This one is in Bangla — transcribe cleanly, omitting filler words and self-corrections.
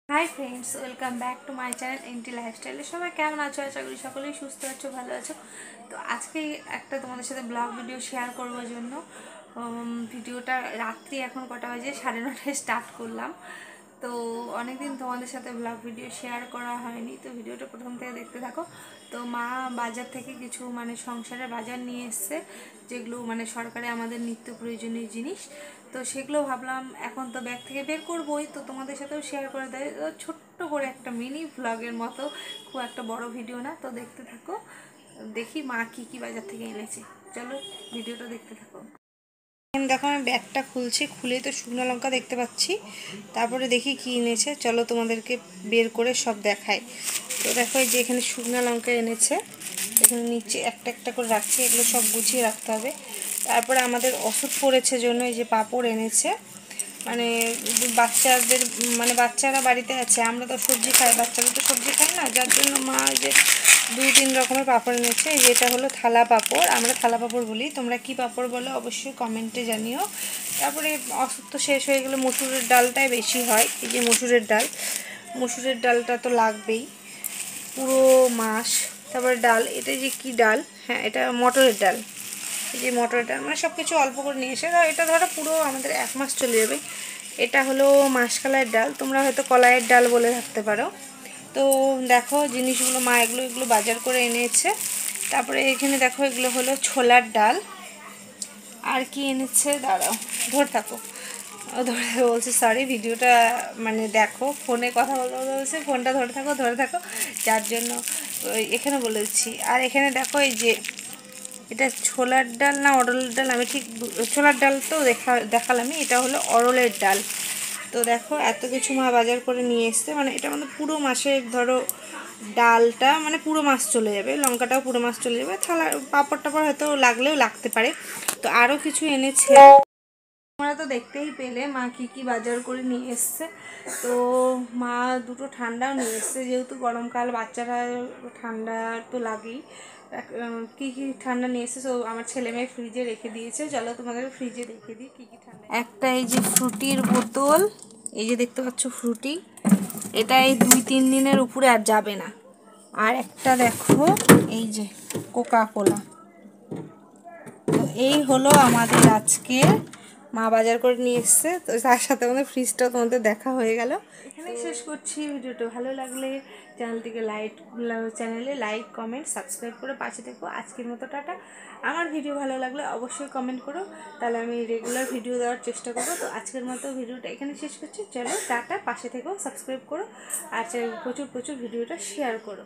High friends, welcome back to my channel NT লাইফস্টাইলে। সবাই কেমন আছো? আশা করি সকলেই সুস্থ আছো, ভালো আছো। তো আজকে একটা তোমাদের সাথে ব্লগ ভিডিও শেয়ার করবার জন্য ভিডিওটা রাত্রি এখন কটা বাজে, 9:30টায় স্টার্ট করলাম। তো অনেকদিন তোমাদের সাথে ব্লগ ভিডিও শেয়ার করা হয়নি, তো ভিডিওটা প্রথম থেকে দেখতে থাকো। তো মা বাজার থেকে কিছু সংসারের বাজার নিয়ে এসছে, যেগুলো সরকারে আমাদের নিত্য প্রয়োজনীয় জিনিস। তো সেগুলো ভাবলাম এখন তো ব্যাগ থেকে বের করবোই, তো তোমাদের সাথেও শেয়ার করে দেয়। ছোট্ট করে একটা মিনি ভ্লগের মতো, খুব একটা বড় ভিডিও না। তো দেখতে থাকো, দেখি মা কি কি বাজার থেকে এনেছে। চলো ভিডিওটা দেখতে থাকো। দেখো আমি ব্যাগটা খুলছি, খুলেই তো শুকনো লঙ্কা দেখতে পাচ্ছি। তারপরে দেখি কি এনেছে, চলো তোমাদেরকে বের করে সব দেখাই। তো দেখো এই যে এখানে শুকনো লঙ্কা এনেছে, এখানে নিচে একটা একটা করে রাখছে, এগুলো সব গুছিয়ে রাখতে হবে। তারপরে আমাদের ওষুধ পড়েছে জন্য এই যে পাঁপড় এনেছে, মানে বাচ্চাদের বাচ্চারা বাড়িতে আছে, আমরা তো সবজি খাই, বাচ্চারা তো সবজি খায় না, যার জন্য মা যে 2-3 রকমের পাঁপড় এনেছে। যেটা হলো থালা পাঁপড়, আমরা থালা পাঁপড় বলি, তোমরা কি পাঁপড় বলো অবশ্যই কমেন্টে জানিও। তারপরে ওষুধ তো শেষ হয়ে গেলে মসুরের ডালটাই বেশি হয়, এই যে মসুরের ডালটা তো লাগবেই, পুরো মাস। তারপরে ডাল, এটা যে কি ডাল, হ্যাঁ এটা মটরের ডাল, এই যে মটরের ডাল, সব কিছু অল্প করে নিয়ে এসে এটা ধরো পুরো আমাদের 1 মাস চলে যাবে। এটা হলো মাসকলাইয়ের ডাল, তোমরা হয়তো কলাইয়ের ডাল বলে থাকতে পারো। তো দেখো জিনিসগুলো মা এগুলো বাজার করে এনেছে। তারপরে এখানে দেখো এগুলো হলো ছোলার ডাল। আর কি এনেছে দাঁড়াও, ধরে থাকো, ধরে বলছে সরি, ভিডিওটা দেখো, ফোনে কথা বলতে বলছে, ফোনটা ধরে থাকো, যার জন্য এখানে বলেছি। আর এখানে দেখো এই যে এটা ছোলার ডাল না অরলের ডাল, আমি ঠিক ছোলার ডাল তো দেখালামই, এটা হলো অরলের ডাল। তো দেখো এত কিছু মা বাজার করে নিয়ে এসছে, এটা পুরো মাসের ধরো ডালটা পুরো মাস চলে যাবে, লঙ্কাটাও পুরো মাস চলে যাবে, থালা পাঁপড় টাপড় হয়তো লাগলেও লাগতে পারে। তো আরও কিছু এনেছে, তোমরা তো দেখতেই পেলে মা কি কি বাজার করে নিয়ে এসছে। তো মা দুটো ঠান্ডাও নিয়ে এসছে, যেহেতু গরমকাল, বাচ্চারা ঠান্ডা তো লাগেই। কী কী ঠান্ডা নিয়ে এসছে, তো আমার ছেলে মেয়ে ফ্রিজে রেখে দিয়েছে। চলো তোমাদের ফ্রিজে রেখে দিই কী কী ঠান্ডা। একটা এই যে ফ্রুটির বোতল, এই যে দেখতে পাচ্ছ ফ্রুটি, এটা এই 2-3 দিনের উপরে আর যাবে না। আর একটা দেখো এই যে কোকা কোলা। তো এই হলো আমাদের আজকে মা বাজার করে নিয়ে এসছে। তো তার সাথে আমাদের ফ্রিজটাও তোমাদের দেখা হয়ে গেল। এখানেই শেষ করছি। ভিডিওটা ভালো লাগলে চ্যানেলে লাইক কমেন্ট সাবস্ক্রাইব করে পাশে থেকো। আজকের মতো টাটা। আমার ভিডিও ভালো লাগলে অবশ্যই কমেন্ট করো, তাহলে আমি রেগুলার ভিডিও দেওয়ার চেষ্টা করবো। তো আজকের মতো ভিডিওটা এখানে শেষ করছি। চলো টাটা, পাশে থেকো, সাবস্ক্রাইব করো, আর প্রচুর ভিডিওটা শেয়ার করো।